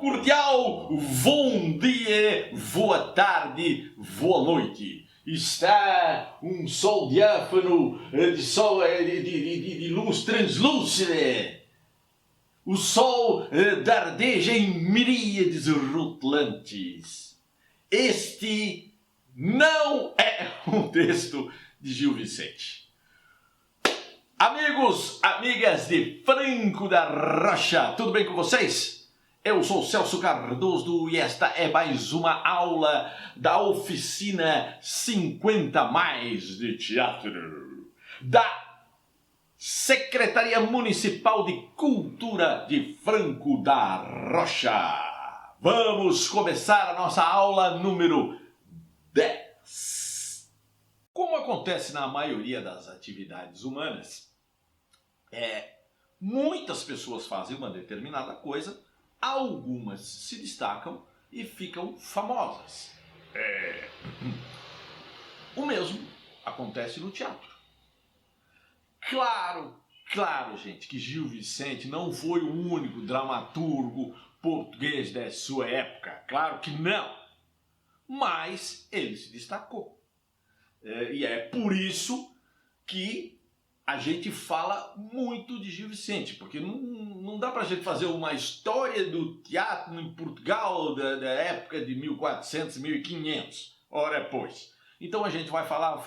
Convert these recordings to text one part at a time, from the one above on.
cordial bom dia, boa tarde, boa noite. Está um sol diáfano, de luz translúcida. O sol dardeja em miríades rutilantes. Este não é um texto de Gil Vicente. Amigos, amigas de Franco da Rocha, tudo bem com vocês? Eu sou Celso Cardoso e esta é mais uma aula da oficina 50 mais de teatro da Secretaria Municipal de Cultura de Franco da Rocha. Vamos começar a nossa aula número 10. Como acontece na maioria das atividades humanas, muitas pessoas fazem uma determinada coisa, algumas se destacam e ficam famosas. O mesmo acontece no teatro. Claro, gente, que Gil Vicente não foi o único dramaturgo português da sua época. Claro que não. Mas ele se destacou. E é por isso que a gente fala muito de Gil Vicente, porque não dá pra gente fazer uma história do teatro em Portugal da época de 1400, 1500. Ora, pois. Então a gente vai falar o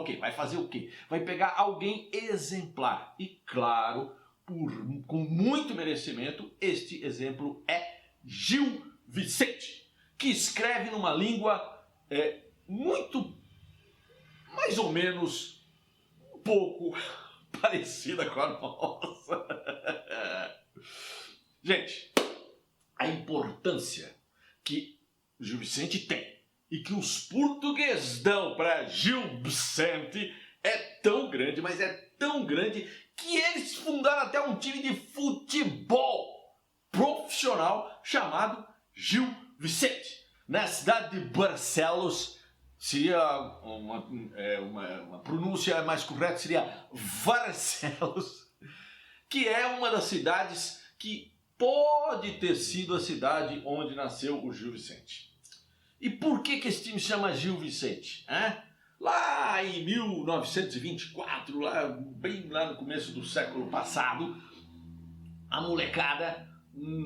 quê? Vai fazer o quê? Vai pegar alguém exemplar. E claro, com muito merecimento, este exemplo é Gil Vicente, que escreve numa língua muito, mais ou menos, um pouco parecida com a nossa. Gente, a importância que Gil Vicente tem e que os portugueses dão para Gil Vicente é tão grande, mas é tão grande que eles fundaram até um time de futebol profissional chamado Gil Vicente, na cidade de Barcelos. Seria uma pronúncia mais correta, seria Varcelos, que é uma das cidades que pode ter sido a cidade onde nasceu o Gil Vicente. E por que esse time se chama Gil Vicente? Lá em 1924, bem lá no começo do século passado, a molecada,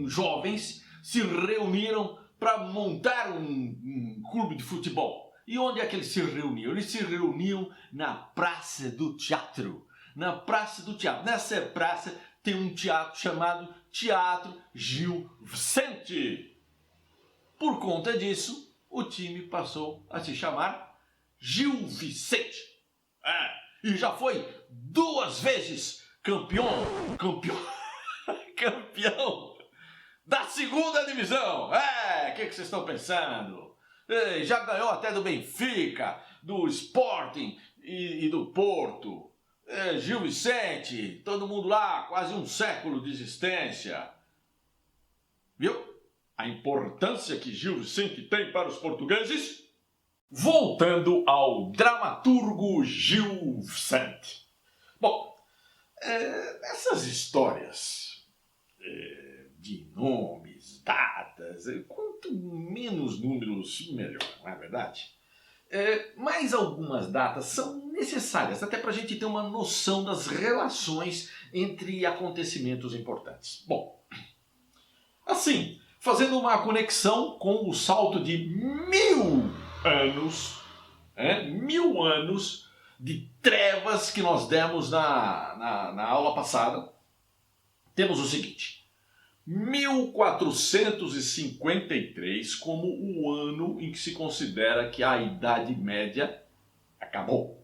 jovens, se reuniram para montar um clube de futebol. E onde é que eles se reuniam? Eles se reuniam na Praça do Teatro. Na Praça do Teatro. Nessa praça tem um teatro chamado Teatro Gil Vicente. Por conta disso, o time passou a se chamar Gil Vicente. E já foi 2 vezes campeão da 2ª divisão. O que vocês estão pensando? Já ganhou até do Benfica, do Sporting e do Porto. Gil Vicente, todo mundo lá, quase um século de existência. Viu? A importância que Gil Vicente tem para os portugueses? Voltando ao dramaturgo Gil Vicente. Bom, essas histórias de nomes, datas, quanto menos números, melhor, não é verdade? Mas algumas datas são necessárias, até para a gente ter uma noção das relações entre acontecimentos importantes. Bom, assim, fazendo uma conexão com o salto de 1000 anos, 1000 anos de trevas que nós demos na aula passada, temos o seguinte: 1453 como o ano em que se considera que a Idade Média acabou.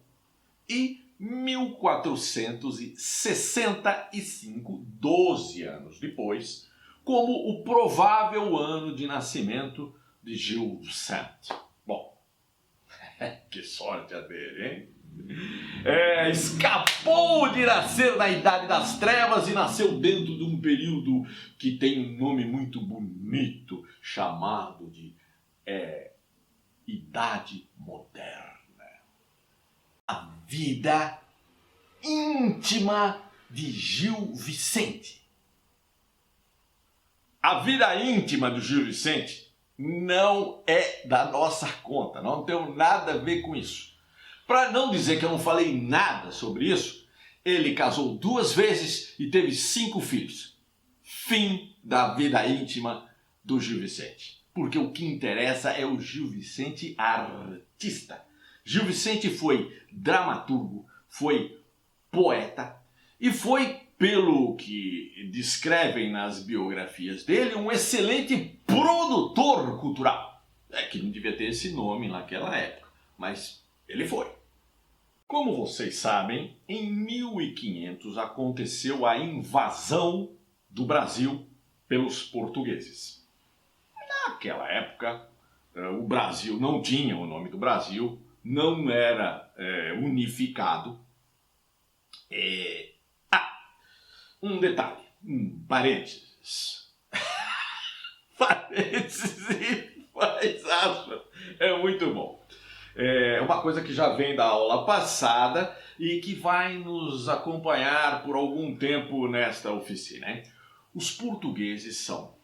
E 1465, 12 anos depois, como o provável ano de nascimento de Gil Vicente. Bom, que sorte a dele, hein? Escapou de nascer na Idade das Trevas e nasceu dentro de um período que tem um nome muito bonito, chamado de Idade Moderna. A vida íntima de Gil Vicente. a vida íntima do Gil Vicente não é da nossa conta, não tem nada a ver com isso. Para não dizer que eu não falei nada sobre isso, ele casou 2 vezes e teve 5 filhos. Fim da vida íntima do Gil Vicente. Porque o que interessa é o Gil Vicente artista. Gil Vicente foi dramaturgo, foi poeta e foi, pelo que descrevem nas biografias dele, um excelente produtor cultural. É que não devia ter esse nome naquela época, mas ele foi. Como vocês sabem, em 1500 aconteceu a invasão do Brasil pelos portugueses. Naquela época, o Brasil não tinha o nome do Brasil, não era unificado. Um detalhe, parênteses. Parênteses e faz aspas. É muito bom. É uma coisa que já vem da aula passada e que vai nos acompanhar por algum tempo nesta oficina, hein? Os portugueses são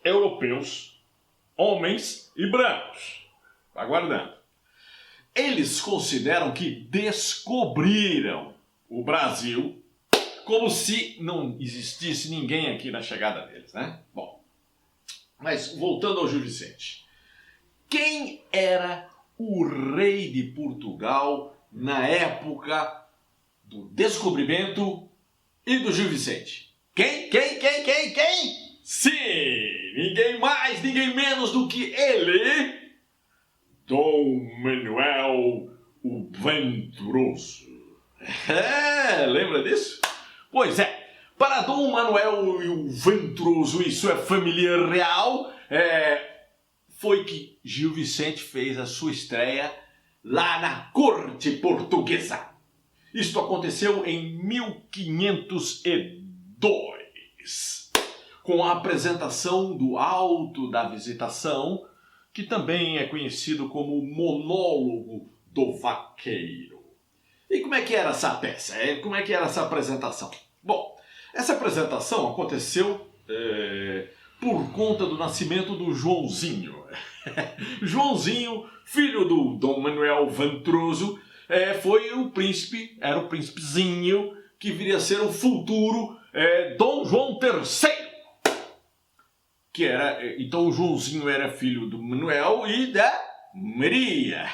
europeus, homens e brancos. Aguardando. Eles consideram que descobriram o Brasil como se não existisse ninguém aqui na chegada deles, né? Bom, mas voltando ao Gil Vicente. Quem era o rei de Portugal na época do descobrimento e do Gil Vicente? Quem? Sim, ninguém mais, ninguém menos do que ele, Dom Manuel o Venturoso. Lembra disso? Pois é, para Dom Manuel o Venturoso e sua família real, foi que Gil Vicente fez a sua estreia lá na corte portuguesa. Isto aconteceu em 1502, com a apresentação do Auto da Visitação, que também é conhecido como Monólogo do Vaqueiro. E como é que era essa peça? Como é que era essa apresentação? Bom, essa apresentação aconteceu por conta do nascimento do Joãozinho. Joãozinho, filho do Dom Manuel Venturoso, foi o príncipe, era o príncipezinho que viria a ser o futuro Dom João III. Então o Joãozinho era filho do Manuel e da Maria.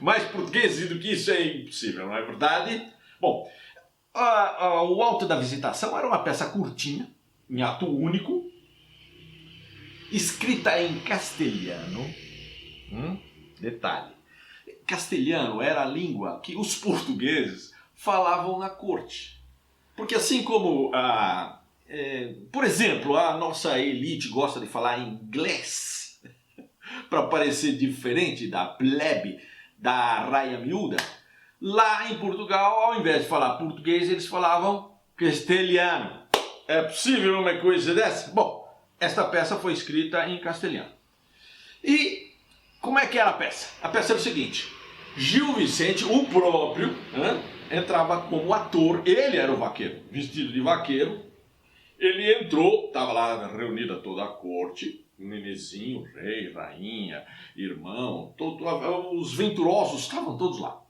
Mais português do que isso é impossível, não é verdade? Bom, o Auto da Visitação era uma peça curtinha, em ato único, escrita em castelhano. Detalhe, castelhano era a língua que os portugueses falavam na corte. Porque assim como, por exemplo, a nossa elite gosta de falar inglês para parecer diferente da plebe, da raia miúda, lá em Portugal, ao invés de falar português, eles falavam castelhano. É possível uma coisa dessa? Bom, esta peça foi escrita em castelhano. E como é que era a peça? A peça era o seguinte: Gil Vicente, o próprio, entrava como ator, ele era o vaqueiro, vestido de vaqueiro. Ele entrou, estava lá reunida toda a corte, o nenezinho, rei, rainha, irmão, os venturosos estavam todos lá.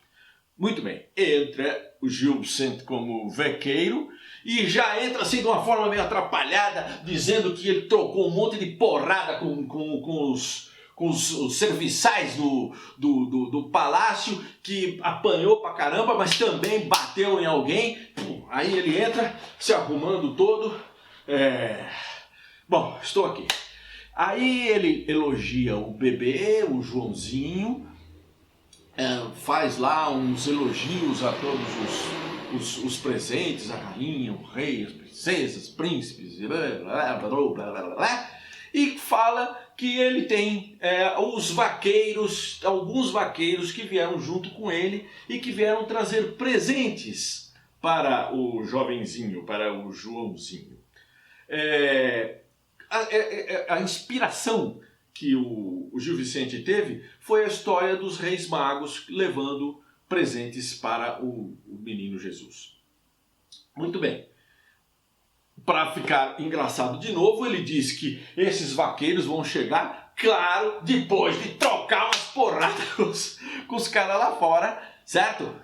Muito bem, entra o Gil Vicente como vaqueiro e já entra assim de uma forma meio atrapalhada, dizendo que ele trocou um monte de porrada com os serviçais do palácio, que apanhou pra caramba, mas também bateu em alguém. Aí ele entra se arrumando todo. Bom, estou aqui. Aí ele elogia o bebê, o Joãozinho, faz lá uns elogios a todos os presentes, a rainha, o rei, as princesas, príncipes, e fala que ele tem alguns vaqueiros que vieram junto com ele e que vieram trazer presentes para o jovenzinho, para o Joãozinho. A inspiração que o Gil Vicente teve foi a história dos Reis Magos levando presentes para o menino Jesus. Muito bem. para ficar engraçado de novo, ele diz que esses vaqueiros vão chegar, claro, depois de trocar umas porradas com os caras lá fora, certo?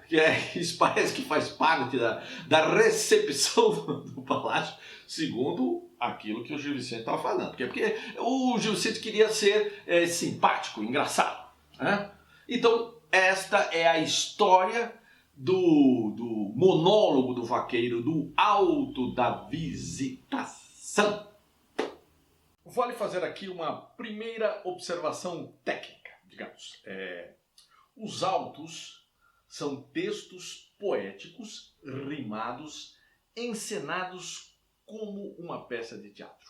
Isso parece que faz parte da recepção do palácio, segundo aquilo que o Gil Vicente estava falando. Porque o Gil Vicente queria ser simpático, engraçado, né? Então, esta é a história do monólogo do vaqueiro, do Alto da Visitação. Vale fazer aqui uma primeira observação técnica, digamos. Os autos são textos poéticos, rimados, encenados como uma peça de teatro.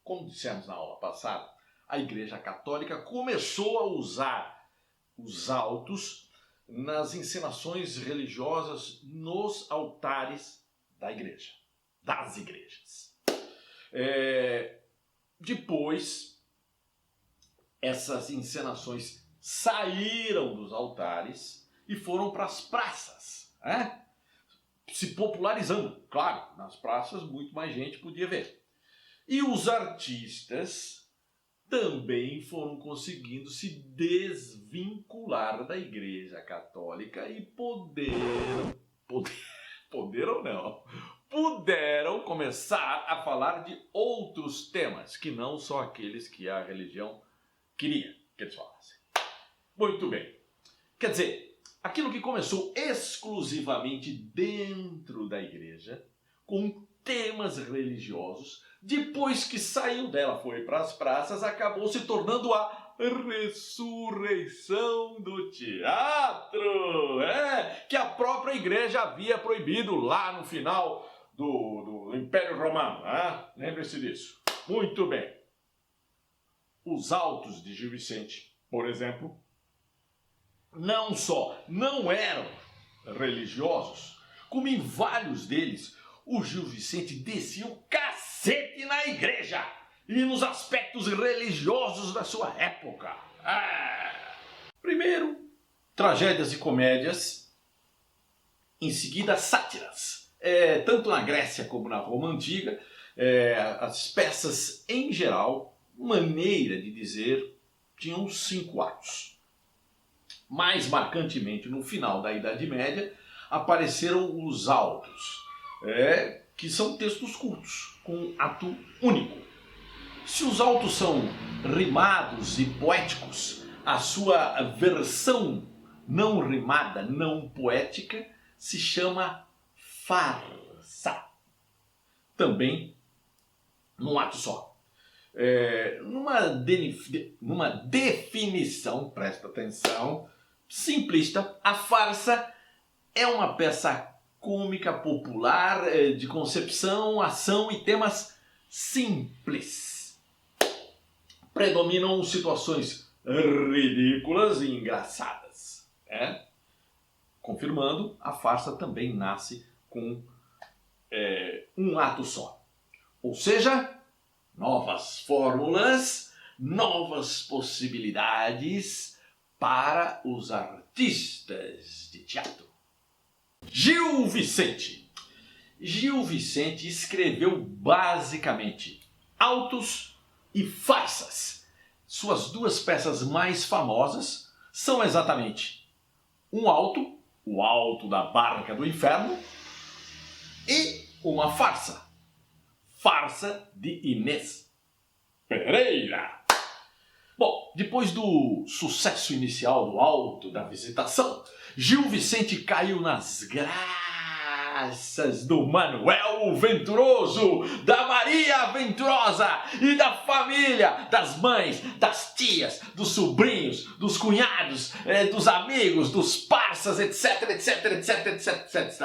Como dissemos na aula passada, a Igreja Católica começou a usar os autos nas encenações religiosas nos altares da igreja, das igrejas. Depois, essas encenações saíram dos altares e foram para as praças, se popularizando. Claro, nas praças muito mais gente podia ver. E os artistas também foram conseguindo se desvincular da Igreja Católica e puderam começar a falar de outros temas, que não só aqueles que a religião queria que eles falassem. Muito bem. Quer dizer, aquilo que começou exclusivamente dentro da igreja, com temas religiosos, depois que saiu dela, foi para as praças, acabou se tornando a ressurreição do teatro, que a própria igreja havia proibido lá no final do Império Romano. Lembre-se disso. Muito bem. Os autos de Gil Vicente, por exemplo, não só não eram religiosos, como em vários deles, o Gil Vicente descia o cacete na igreja e nos aspectos religiosos da sua época. Primeiro, tragédias e comédias, em seguida, sátiras. Tanto na Grécia como na Roma Antiga, as peças, em geral, maneira de dizer, tinham 5 atos. Mais marcantemente, no final da Idade Média, apareceram os autos, que são textos curtos, com ato único. Se os autos são rimados e poéticos, a sua versão não rimada, não poética, se chama farsa. Também num ato só. Numa definição, presta atenção, simplista, a farsa é uma peça cômica popular de concepção, ação e temas simples. Predominam situações ridículas e engraçadas. Confirmando, a farsa também nasce com um ato só. Ou seja, novas fórmulas, novas possibilidades para os artistas de teatro. Gil Vicente. Gil Vicente escreveu basicamente autos e farsas. Suas 2 peças mais famosas são exatamente um auto, o Alto da Barca do Inferno, e uma farsa, Farsa de Inês Pereira. Bom, depois do sucesso inicial do Alto da Visitação, Gil Vicente caiu nas graças do Manuel Venturoso, da Maria Venturosa e da família, das mães, das tias, dos sobrinhos, dos cunhados, dos amigos, dos parças, etc, etc, etc, etc, etc.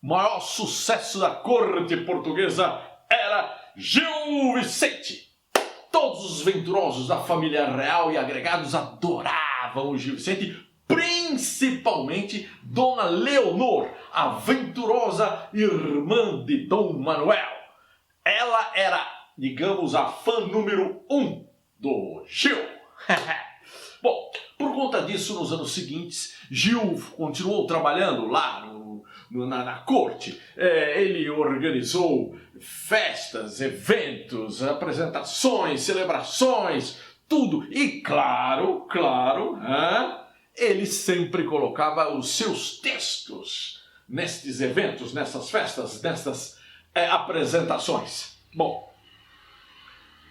O maior sucesso da corte portuguesa era Gil Vicente. Todos os venturosos da família real e agregados adoravam o Gil Vicente, principalmente Dona Leonor, a venturosa irmã de Dom Manuel. Ela era, digamos, a fã número 1 do Gil. Bom, por conta disso, nos anos seguintes, Gil continuou trabalhando lá na corte. Ele organizou festas, eventos, apresentações, celebrações, tudo. E claro, ele sempre colocava os seus textos nestes eventos, nessas festas, nessas apresentações. Bom,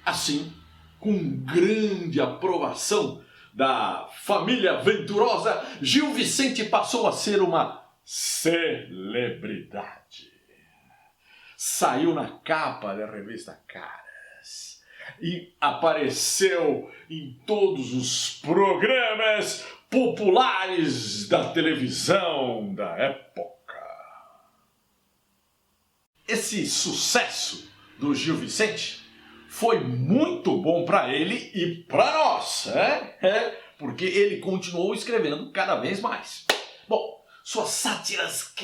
assim, com grande aprovação da família Venturosa, Gil Vicente passou a ser uma celebridade. Saiu na capa da revista Caras e apareceu em todos os programas populares da televisão da época. Esse sucesso do Gil Vicente foi muito bom para ele e para nós, porque ele continuou escrevendo cada vez mais. Bom, suas sátiras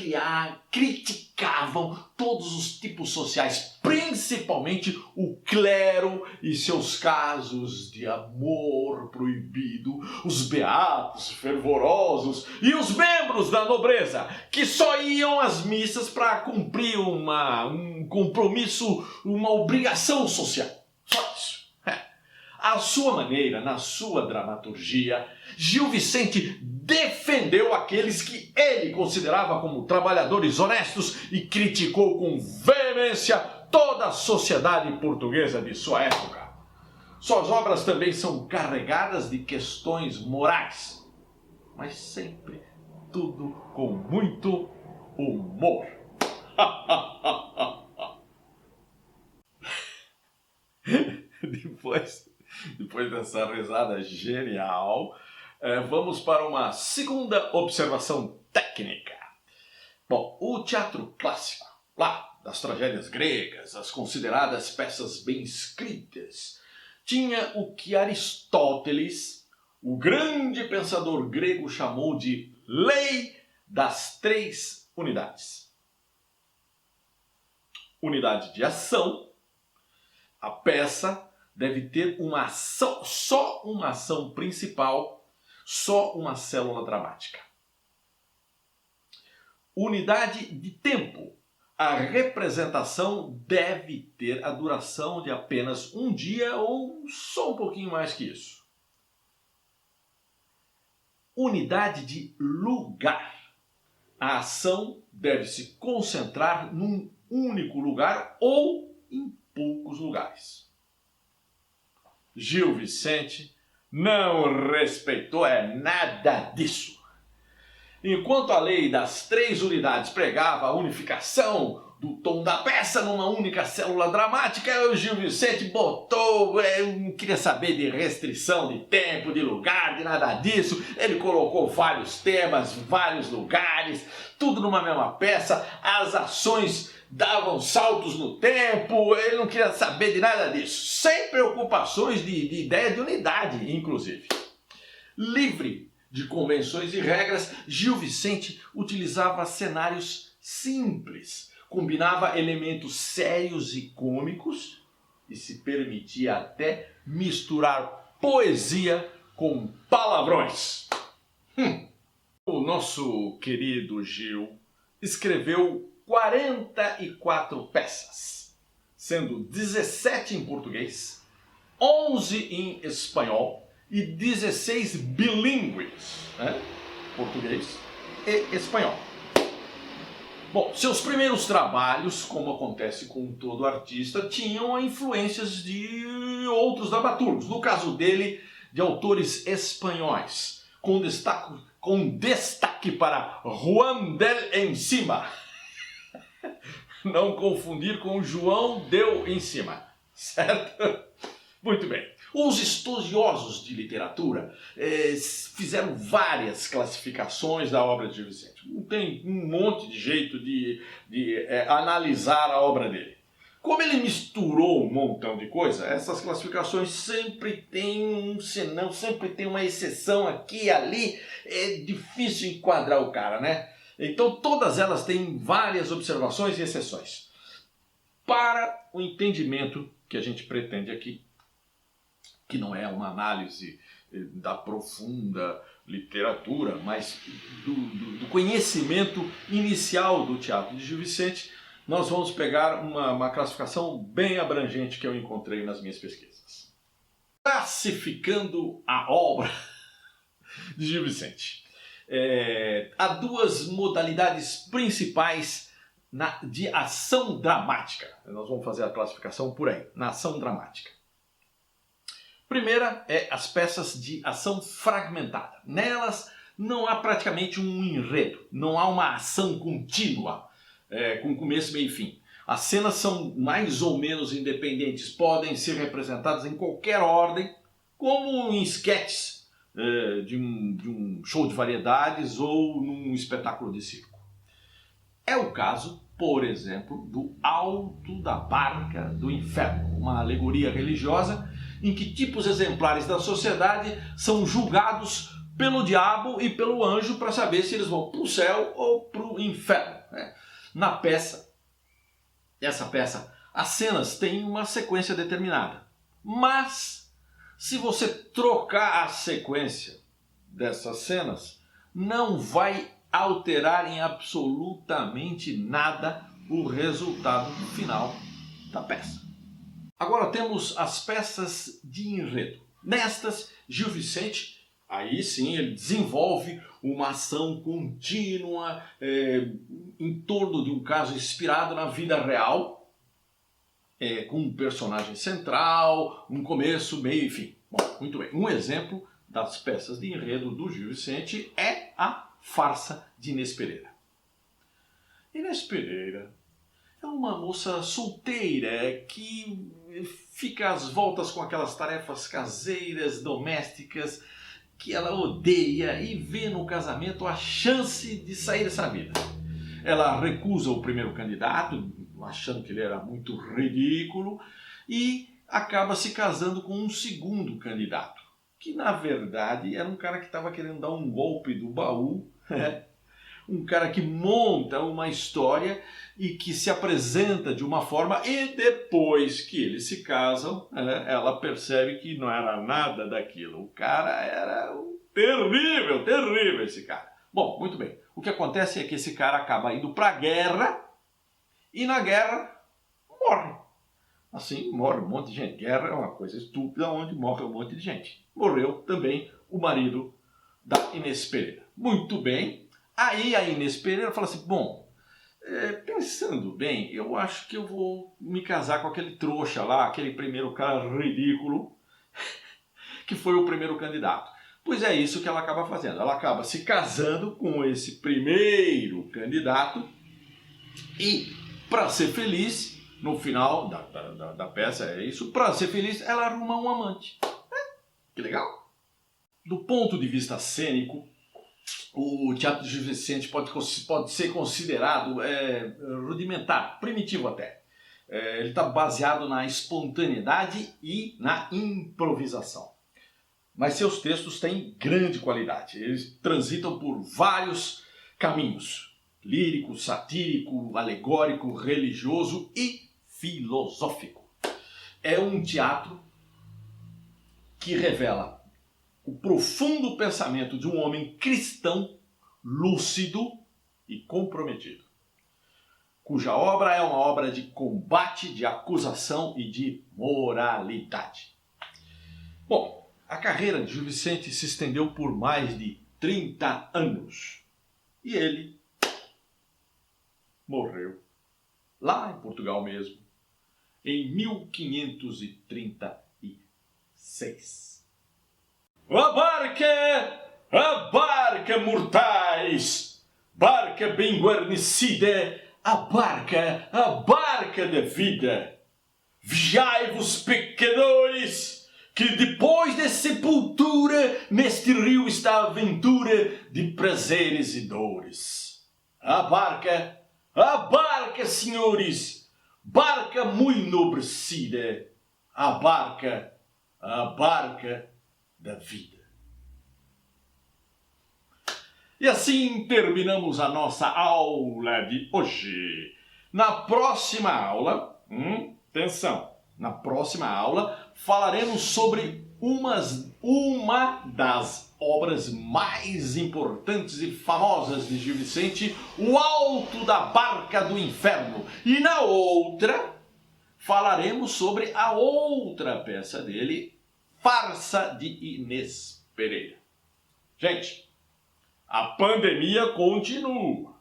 criticavam todos os tipos sociais, principalmente o clero e seus casos de amor proibido, os beatos fervorosos e os membros da nobreza, que só iam às missas para cumprir um compromisso, uma obrigação social. Só isso. À sua maneira, na sua dramaturgia, Gil Vicente defendeu aqueles que ele considerava como trabalhadores honestos e criticou com veemência toda a sociedade portuguesa de sua época. Suas obras também são carregadas de questões morais, mas sempre tudo com muito humor. Depois dessa risada genial, vamos para uma segunda observação técnica. Bom, o teatro clássico, lá das tragédias gregas, as consideradas peças bem escritas, tinha o que Aristóteles, o grande pensador grego, chamou de lei das três unidades. Unidade de ação. A peça deve ter uma ação, só uma ação principal, só uma célula dramática. Unidade de tempo. A representação deve ter a duração de apenas um dia ou só um pouquinho mais que isso. Unidade de lugar. A ação deve se concentrar num único lugar ou em poucos lugares. Gil Vicente não respeitou nada disso. Enquanto a lei das três unidades pregava a unificação do tom da peça numa única célula dramática, o Gil Vicente botou, não queria saber de restrição de tempo, de lugar, de nada disso. Ele colocou vários temas, vários lugares, tudo numa mesma peça. As ações davam saltos no tempo, ele não queria saber de nada disso. Sem preocupações de ideia de unidade, inclusive. Livre de convenções e regras, Gil Vicente utilizava cenários simples, combinava elementos sérios e cômicos e se permitia até misturar poesia com palavrões. O nosso querido Gil escreveu 44 peças, sendo 17 em português, 11 em espanhol e 16 bilíngues, português e espanhol. Bom, seus primeiros trabalhos, como acontece com todo artista, tinham influências de outros dramaturgos. No caso dele, de autores espanhóis, com destaque para Juan del Encima. Não confundir com João Deu em Cima, certo? Muito bem. Os estudiosos de literatura fizeram várias classificações da obra de Gil Vicente. Tem um monte de jeito de analisar a obra dele. Como ele misturou um montão de coisa, essas classificações sempre tem um senão, sempre tem uma exceção aqui e ali. É difícil enquadrar o cara, né? Então todas elas têm várias observações e exceções. Para o entendimento que a gente pretende aqui, que não é uma análise da profunda literatura, mas do conhecimento inicial do teatro de Gil Vicente, nós vamos pegar uma classificação bem abrangente que eu encontrei nas minhas pesquisas. Classificando a obra de Gil Vicente. Há duas modalidades principais de ação dramática. Nós vamos fazer a classificação por aí, na ação dramática. Primeira é as peças de ação fragmentada. Nelas não há praticamente um enredo, não há uma ação contínua, com começo, meio e fim. As cenas são mais ou menos independentes, podem ser representadas em qualquer ordem, como em sketches de um show de variedades ou num espetáculo de circo. É o caso, por exemplo, do Alto da Barca do Inferno, uma alegoria religiosa em que tipos exemplares da sociedade são julgados pelo diabo e pelo anjo para saber se eles vão para o céu ou para o inferno. Na peça, essa peça, as cenas têm uma sequência determinada, mas se você trocar a sequência dessas cenas, não vai alterar em absolutamente nada o resultado final da peça. Agora temos as peças de enredo. Nestas, Gil Vicente, aí sim, ele desenvolve uma ação contínua em torno de um caso inspirado na vida real, com um personagem central, um começo, meio e fim. Bom, muito bem. Um exemplo das peças de enredo do Gil Vicente é a Farsa de Inês Pereira. Inês Pereira é uma moça solteira que fica às voltas com aquelas tarefas caseiras, domésticas, que ela odeia e vê no casamento a chance de sair dessa vida. Ela recusa o primeiro candidato, achando que ele era muito ridículo, e acaba se casando com um segundo candidato, que na verdade era um cara que estava querendo dar um golpe do baú, um cara que monta uma história e que se apresenta de uma forma, e depois que eles se casam, ela percebe que não era nada daquilo. O cara era terrível, terrível esse cara. Bom, muito bem. O que acontece é que esse cara acaba indo para a guerra e na guerra morre. Assim, morre um monte de gente. Guerra é uma coisa estúpida onde morre um monte de gente. Morreu também o marido da Inês Pereira. Muito bem. Aí a Inês Pereira fala assim, bom, pensando bem, eu acho que eu vou me casar com aquele trouxa lá, aquele primeiro cara ridículo, que foi o primeiro candidato. Pois é isso que ela acaba fazendo. Ela acaba se casando com esse primeiro candidato e, para ser feliz, no final da peça é isso, para ser feliz, ela arruma um amante. Que legal! Do ponto de vista cênico, o teatro de Gil Vicente pode ser considerado rudimentar, primitivo até. Ele está baseado na espontaneidade e na improvisação. Mas seus textos têm grande qualidade. Eles transitam por vários caminhos. Lírico, satírico, alegórico, religioso e filosófico. É um teatro que revela o profundo pensamento de um homem cristão, lúcido e comprometido, cuja obra é uma obra de combate, de acusação e de moralidade. Bom, a carreira de Gil Vicente se estendeu por mais de 30 anos e ele morreu lá em Portugal mesmo, em 1536. A barca, mortais! Barca bem guarnecida, a barca da vida! Vigiai-vos, pecadores, que depois da sepultura, neste rio está a aventura de prazeres e dores. A barca, senhores, barca muito enobrecida, a barca da vida. E assim terminamos a nossa aula de hoje. Na próxima aula, atenção, na próxima aula falaremos sobre uma das obras mais importantes e famosas de Gil Vicente, O Alto da Barca do Inferno. E na outra, falaremos sobre a outra peça dele, Farsa de Inês Pereira. Gente, a pandemia continua.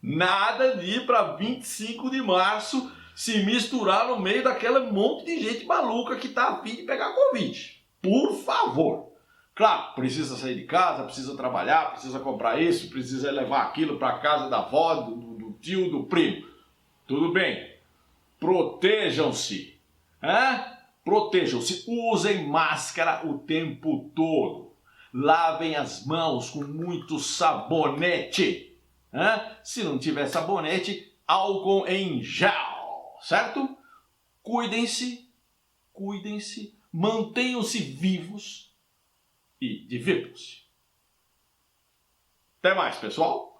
Nada de ir para 25 de março se misturar no meio daquela monte de gente maluca que tá a fim de pegar Covid. Por favor. Claro, precisa sair de casa, precisa trabalhar, precisa comprar isso, precisa levar aquilo para casa da avó, do tio, do primo. Tudo bem. Protejam-se. Protejam-se. Usem máscara o tempo todo. Lavem as mãos com muito sabonete. Se não tiver sabonete, álcool em gel, certo? Cuidem-se, mantenham-se vivos e divirtam-se. Até mais, pessoal!